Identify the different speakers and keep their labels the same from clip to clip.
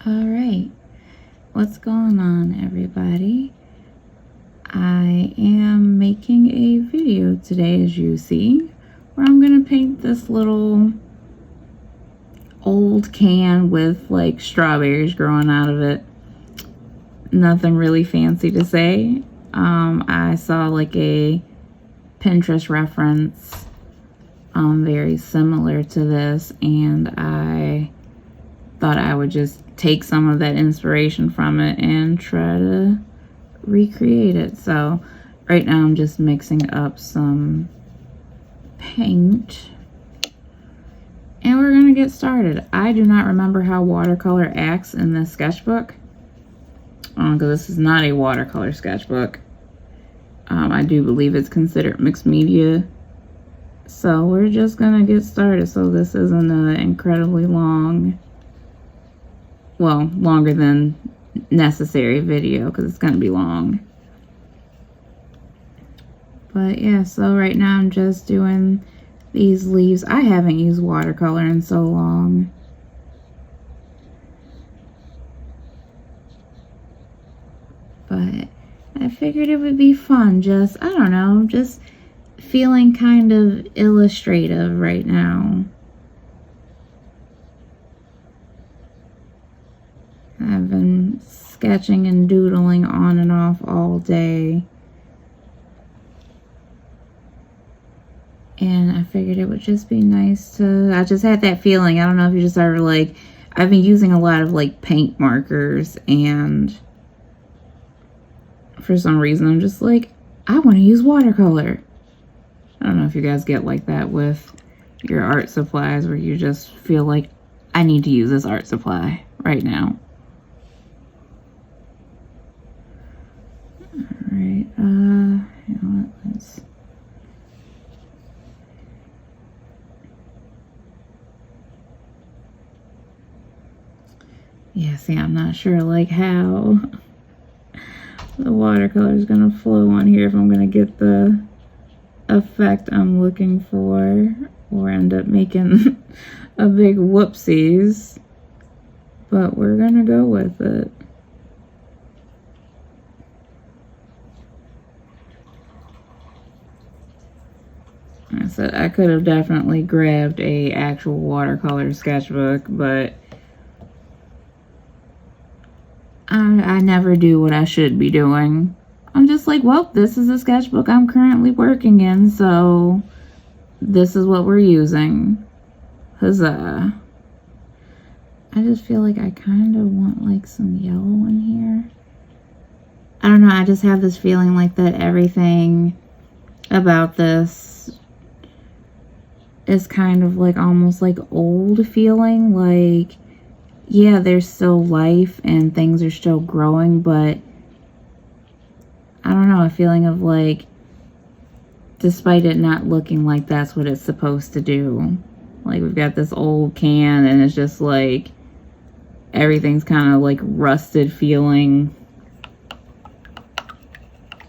Speaker 1: Alright, what's going on, everybody? I am making a video today, as you see, where I'm going to paint this little old can with like strawberries growing out of it. Nothing really fancy to say. I saw like a Pinterest reference very similar to this, and I thought I would just take some of that inspiration from it and try to recreate it. So right now I'm just mixing up some paint and we're gonna get started. I do not remember how watercolor acts in this sketchbook because this is not a watercolor sketchbook. I do believe it's considered mixed media, so we're just gonna get started. So this isn't an incredibly long, well, longer than necessary video because it's gonna be long. But yeah, so right now I'm just doing these leaves. I haven't used watercolor in so long. But I figured it would be fun, just, I don't know, just feeling kind of illustrative right now. I've been sketching and doodling on and off all day. And I figured it would just be nice to, I just had that feeling. I don't know if you just ever like, I've been using a lot of like paint markers, and for some reason I'm just like, I want to use watercolor. I don't know if you guys get like that with your art supplies, where you just feel like, I need to use this art supply right now. Alright, you know what, let's... Yeah, see, I'm not sure like how the watercolor is gonna flow on here, if I'm gonna get the effect I'm looking for, or end up making a big whoopsies. But we're gonna go with it. I said I could have definitely grabbed a actual watercolor sketchbook, but I never do what I should be doing. I'm just like, well, this is a sketchbook I'm currently working in, so this is what we're using. Huzzah. I just feel like I kind of want like some yellow in here. I don't know, I just have this feeling like that everything about this is kind of like almost like old feeling. Like, yeah, there's still life and things are still growing, but I don't know, a feeling of like, despite it not looking like that's what it's supposed to do. Like, we've got this old can and it's just like, everything's kind of like rusted feeling.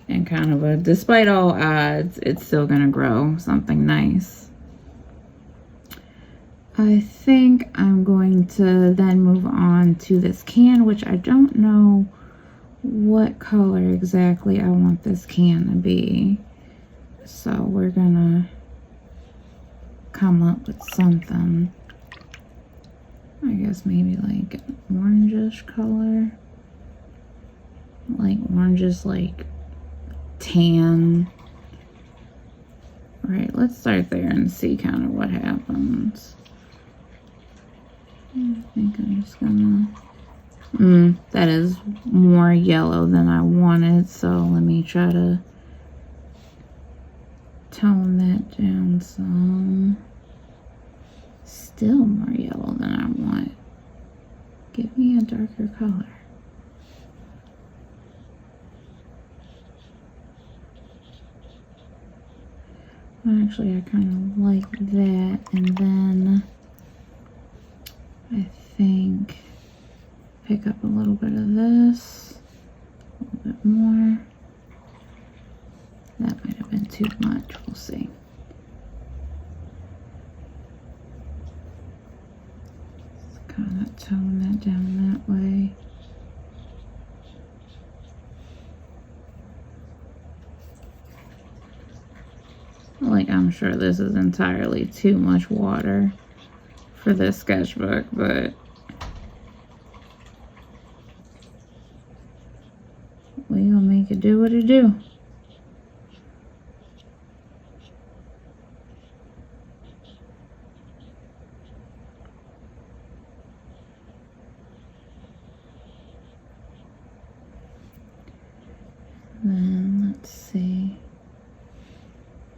Speaker 1: And kind of a, despite all odds, it's still gonna grow something nice. I think I'm going to then move on to this can, which I don't know what color exactly I want this can to be. So we're gonna come up with something. I guess maybe like an orangish color. Like orangish, like tan. Alright, let's start there and see kind of what happens. I think I'm just gonna... that is more yellow than I wanted, so let me try to tone that down some. Still more yellow than I want. Give me a darker color. Well, actually, I kind of like that, and then I think pick up a little bit of this, a little bit more. That might have been too much, we'll see. Let's kind not tone that down that way. Like, I'm sure this is entirely too much water for this sketchbook, but we gonna make it do what it do. Then let's see.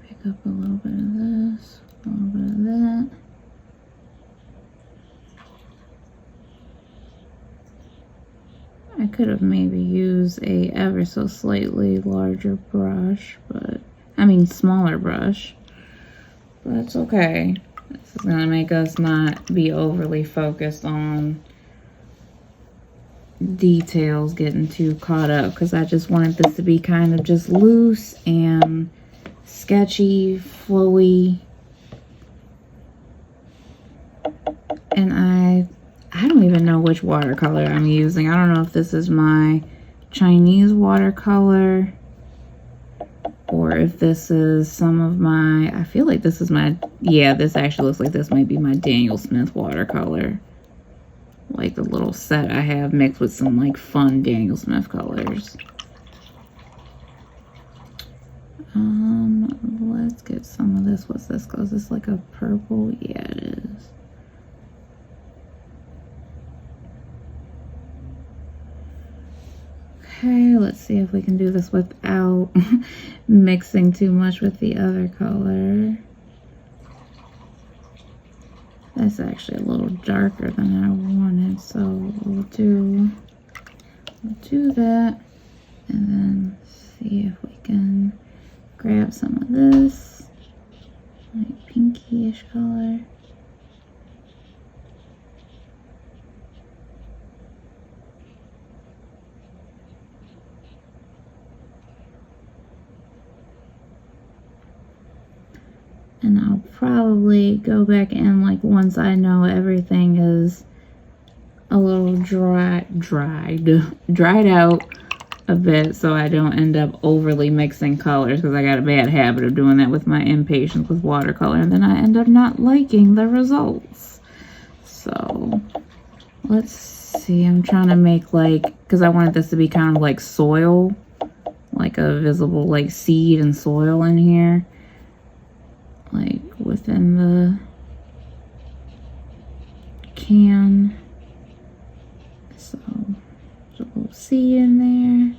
Speaker 1: Pick up a little bit of this, a little bit of that. I could have maybe used a ever so slightly larger brush, but I mean smaller brush, but it's okay. This is gonna make us not be overly focused on details getting too caught up, because I just wanted this to be kind of just loose and sketchy, flowy. And I don't even know which watercolor I'm using. I don't know if this is my Chinese watercolor or if this is some of my, I feel like this is my, yeah, this actually looks like this might be my Daniel Smith watercolor. Like the little set I have mixed with some like fun Daniel Smith colors. Let's get some of this. What's this? Is this like a purple? Yeah, it is. Okay, let's see if we can do this without mixing too much with the other color. That's actually a little darker than I wanted, so we'll do that, and then see if we can grab some of this, like pinky-ish color. And I'll probably go back in like once I know everything is a little dried out a bit, so I don't end up overly mixing colors, because I got a bad habit of doing that with my impatience with watercolor, and then I end up not liking the results. So let's see, I'm trying to make like, because I wanted this to be kind of like soil, like a visible like seed and soil in here, like within the can. So there's a little seed in there.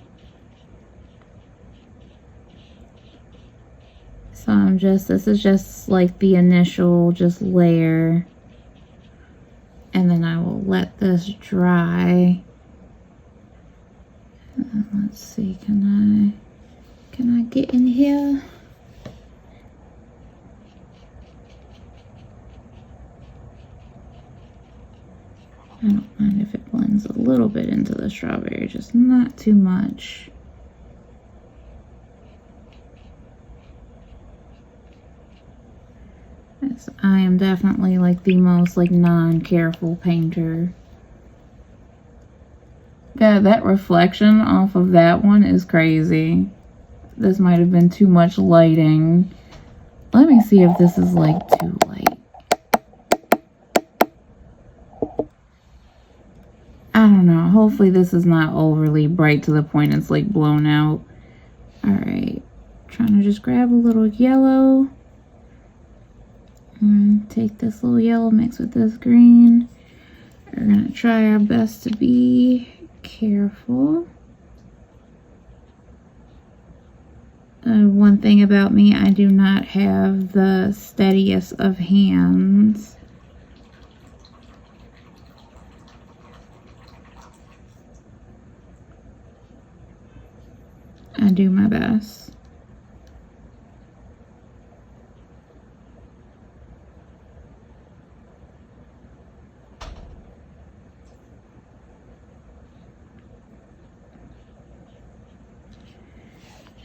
Speaker 1: So I'm just, this is just like the initial just layer, and then I will let this dry. Let's see, can I get in here? I don't mind if it blends a little bit into the strawberry, just not too much. Yes, I am definitely like the most like non-careful painter. God, that reflection off of that one is crazy. This might have been too much lighting. Let me see if this is like too light. I don't know. Hopefully this is not overly bright to the point it's like blown out. Alright. Trying to just grab a little yellow. And take this little yellow mix with this green. We're going to try our best to be careful. One thing about me, I do not have the steadiest of hands. I do my best.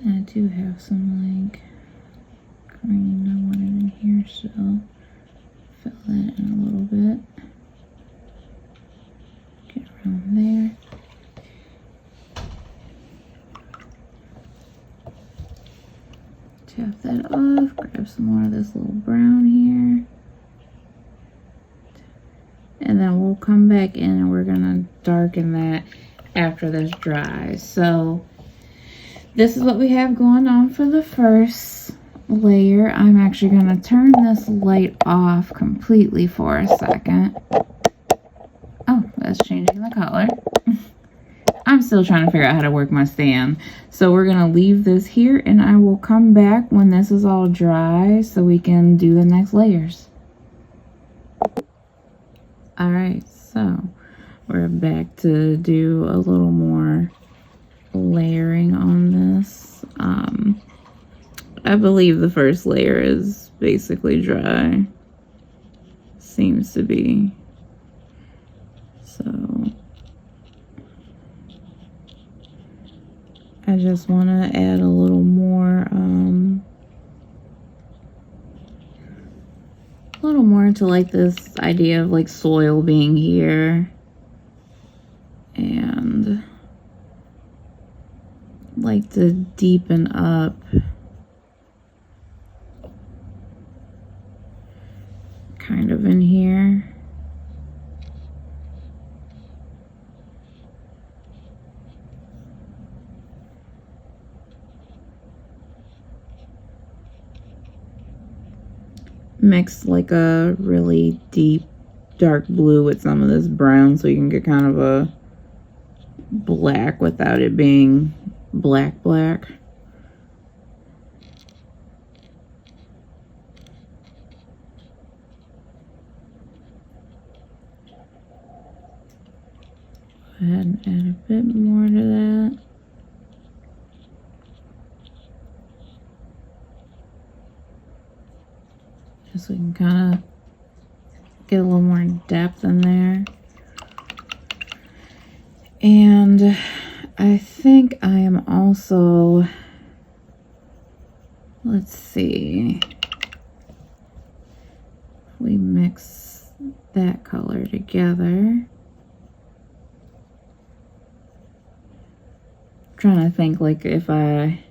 Speaker 1: And I do have some like green I wanted in here, so fill that in a little bit. some there. Tap that off, grab some more of this little brown here. And then we'll come back in and we're gonna darken that after this dries. So this is what we have going on for the first layer. I'm actually gonna turn this light off completely for a second. Oh, that's changing the color. I'm still trying to figure out how to work my stand. So we're gonna leave this here and I will come back when this is all dry so we can do the next layers. Alright, so we're back to do a little more layering on this. I believe the first layer is basically dry. Seems to be. So I just want to add a little more to like this idea of like soil being here, and like to deepen up kind of in here. Mix like a really deep dark blue with some of this brown so you can get kind of a black without it being black. Go ahead and add a bit more to that. Just so we can kind of get a little more depth in there. And I think I am also, let's see, we mix that color together. I'm trying to think like if I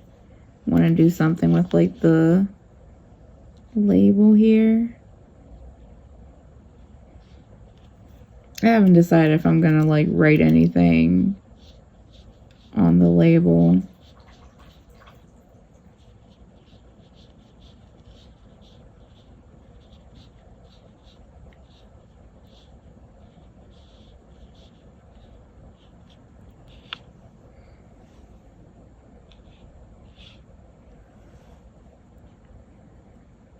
Speaker 1: want to do something with like the label here. I haven't decided if I'm gonna like write anything on the label.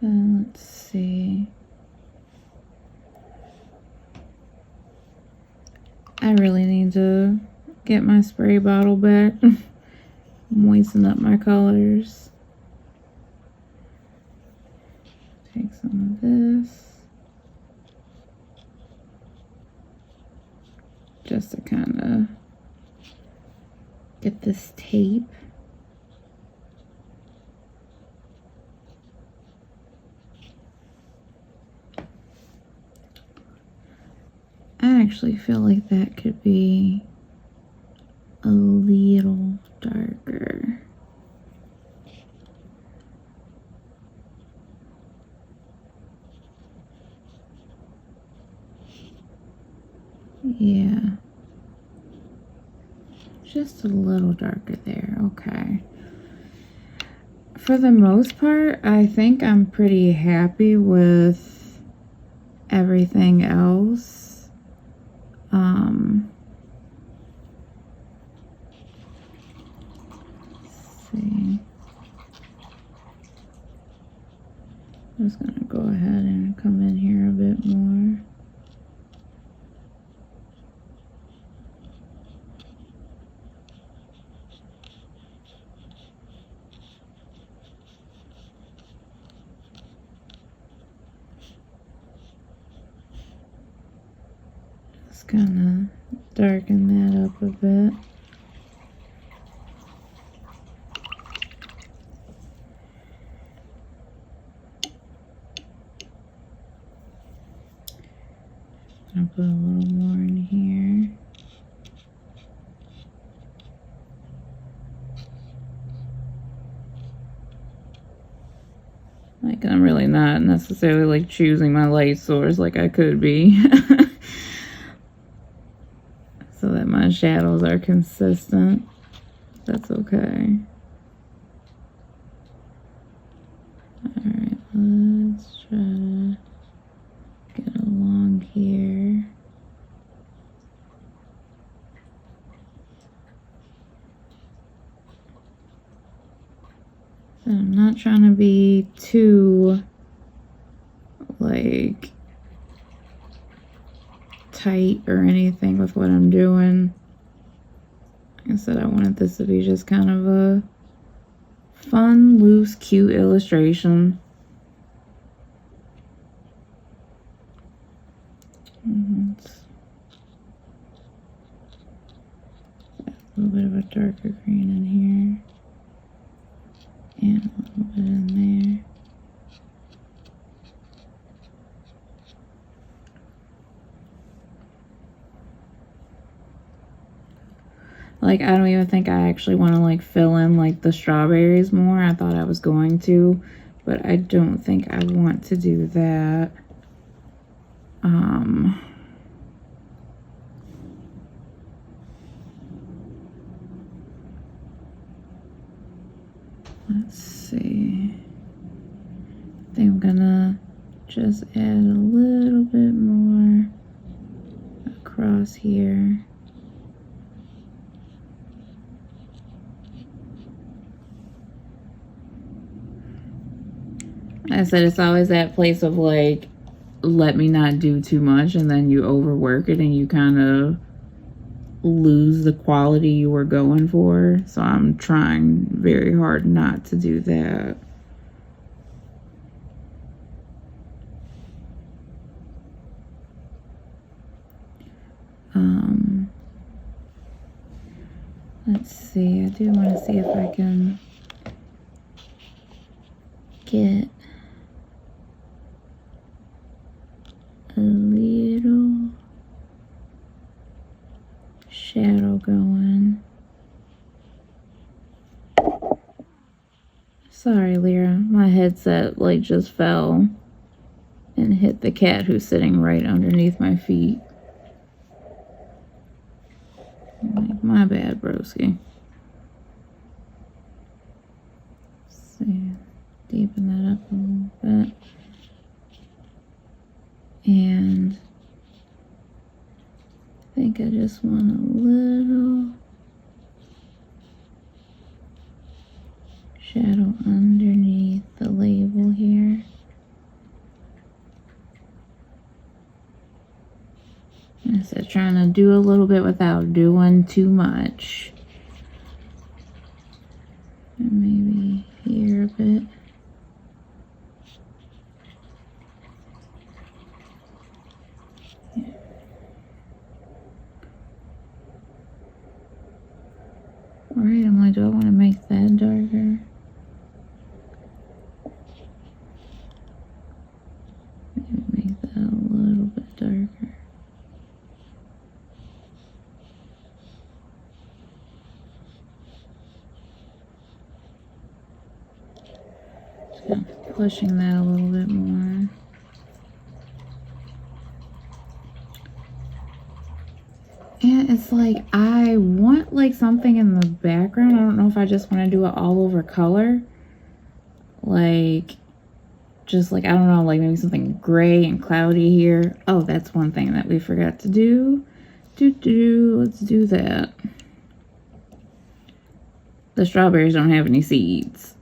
Speaker 1: Let's see. I really need to get my spray bottle back. Moisten up my colors. Take some of this. Just to kind of get this tape. I actually feel like that could be a little darker. Yeah. Just a little darker there. Okay. For the most part, I think I'm pretty happy with everything else. Let's see. I'm just gonna go ahead and come in here a bit more. Just kind of darken that up a bit. I'll put a little more in here. Like, I'm really not necessarily, like, choosing my light source like I could be. So that my shadows are consistent. That's okay. Alright, let's try to get along here. So I'm not trying to be too, like, tight or anything with what I'm doing. Like I said, I wanted this to be just kind of a fun, loose, cute illustration. A little bit of a darker green in here. And a little bit in there. Like, I don't even think I actually want to, like, fill in, like, the strawberries more. I thought I was going to, but I don't think I want to do that. Let's see. I think I'm gonna just add a little bit more across here. I said it's always that place of, like, let me not do too much, and then you overwork it and you kind of lose the quality you were going for. So I'm trying very hard not to do that. Let's see, I do want to see if I can get a little shadow going. Sorry, Lyra, my headset like just fell and hit the cat who's sitting right underneath my feet. Like, my bad, broski. Let's see, deepen that up a little bit. And I think I just want a little shadow underneath the label here. I said trying to do a little bit without doing too much. And maybe here a bit. Yeah. Alright, I'm like, do I want to make that darker? Maybe make that a little bit darker. Pushing that a little bit more. And it's like, I want like something in the background. I don't know if I just want to do it all over color. Like, just like, I don't know, like maybe something gray and cloudy here. Oh, that's one thing that we forgot to do. Let's do that. The strawberries don't have any seeds.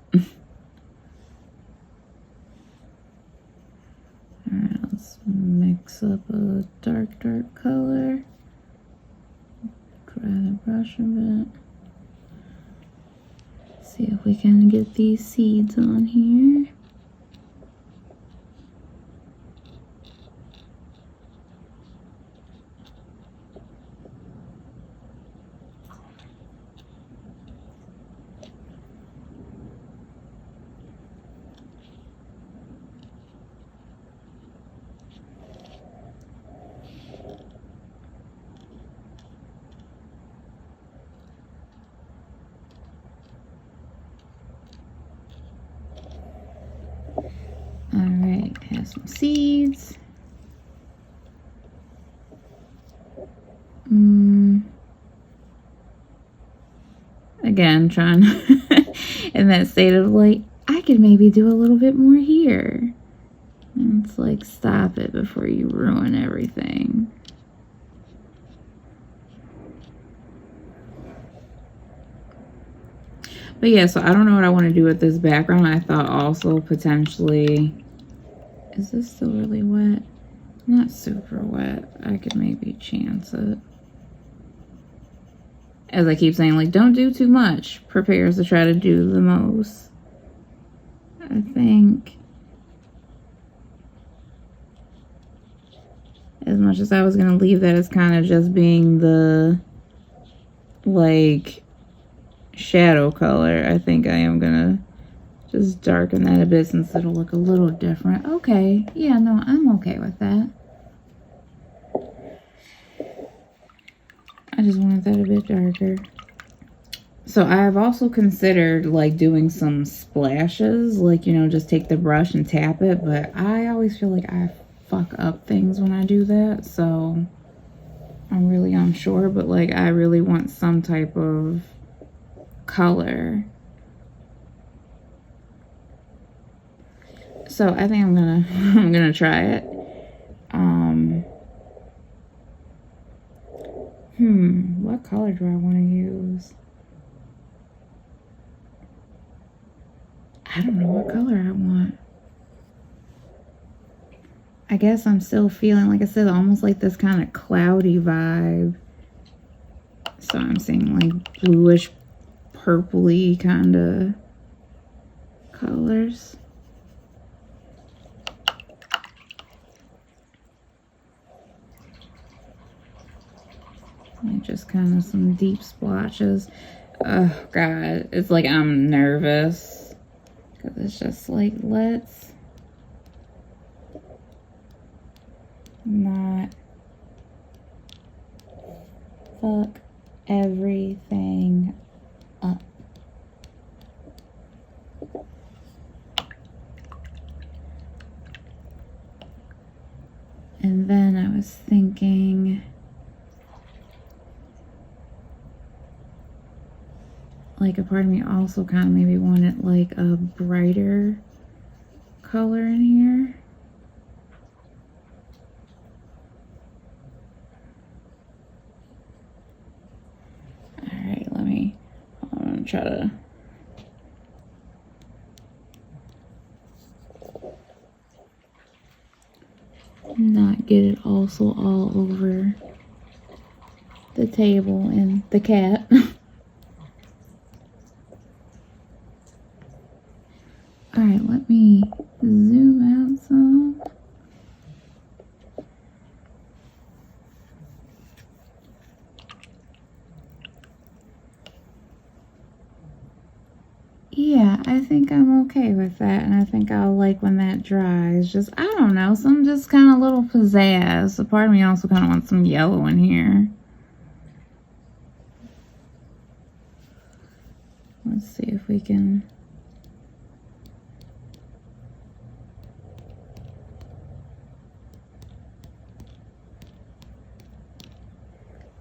Speaker 1: Alright, let's mix up a dark color. Dry the brush a bit. See if we can get these seeds on here. some seeds. Again, trying in that state of like, I could maybe do a little bit more here. And it's like, stop it before you ruin everything. But yeah, so I don't know what I want to do with this background. I thought also potentially, is this still really wet? Not super wet. I could maybe chance it. As I keep saying, like, don't do too much. Prepares to try to do the most. I think as much as I was going to leave that as kind of just being the, like, shadow color, I think I am going to just darken that a bit since it'll look a little different. Okay. Yeah, no, I'm okay with that. I just wanted that a bit darker. So I've also considered like doing some splashes, like, you know, just take the brush and tap it, but I always feel like I fuck up things when I do that, so I'm really unsure, but like I really want some type of color. So I think I'm gonna try it. What color do I want to use? I don't know what color I want. I guess I'm still feeling, like I said, almost like this kind of cloudy vibe. So I'm seeing like bluish, purpley kind of colors. Like just kind of some deep splotches. Oh God, it's like I'm nervous. Because it's just like, let's not fuck everything up. And then I was thinking, like a part of me also kind of maybe wanted like a brighter color in here. Alright, I'm gonna try to not get it also all over the table and the cat. Alright, let me zoom out some. Yeah, I think I'm okay with that, and I think I'll like when that dries. Just, I don't know, some just kind of little pizzazz. A part of me also kind of wants some yellow in here. Let's see if we can...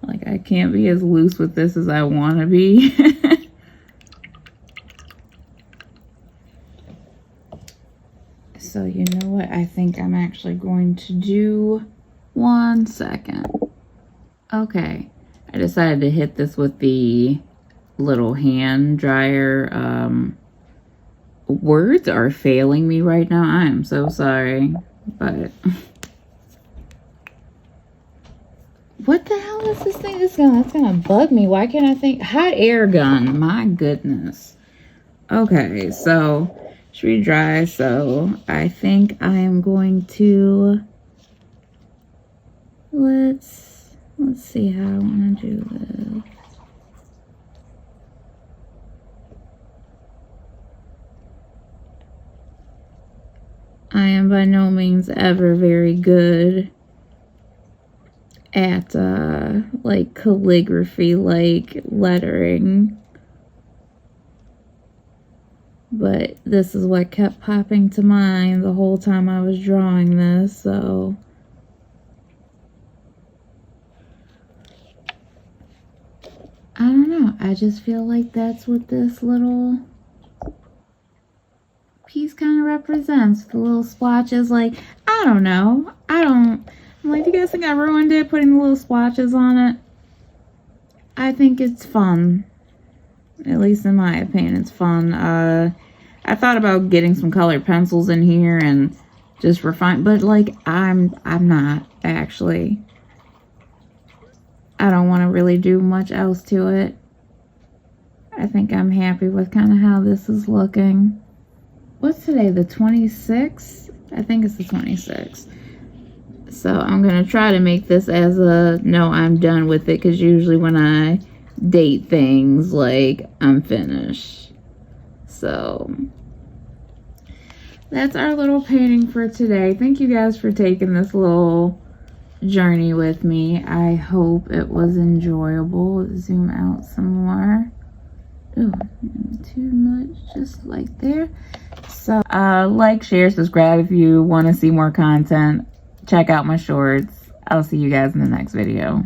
Speaker 1: Like, I can't be as loose with this as I want to be. So, you know what? I think I'm actually going to do... One second. Okay. I decided to hit this with the little hand dryer. Words are failing me right now. I am so sorry. But... What the hell is this thing? That's gonna bug me. Why can't I think? Hot air gun. My goodness. Okay, so should be dry. So I think I am going to let's see how I want to do this. I am by no means ever very good at like calligraphy, like lettering. But this is what kept popping to mind the whole time I was drawing this, so I don't know. I just feel like that's what this little piece kind of represents. The little splotches, like, I don't know. I'm like, do you guys think I ruined it putting the little splotches on it? I think it's fun. At least in my opinion, it's fun. I thought about getting some colored pencils in here and just refine, but like, I'm not, actually. I don't want to really do much else to it. I think I'm happy with kind of how this is looking. What's today, the 26th? I think it's the 26th. So I'm going to try to make this as a, no, I'm done with it, because usually when I date things, like, I'm finished. So that's our little painting for today. Thank you guys for taking this little journey with me. I hope it was enjoyable. Zoom out some more. Ooh, too much, just like there. So like, share, subscribe if you want to see more content. Check out my shorts. I'll see you guys in the next video.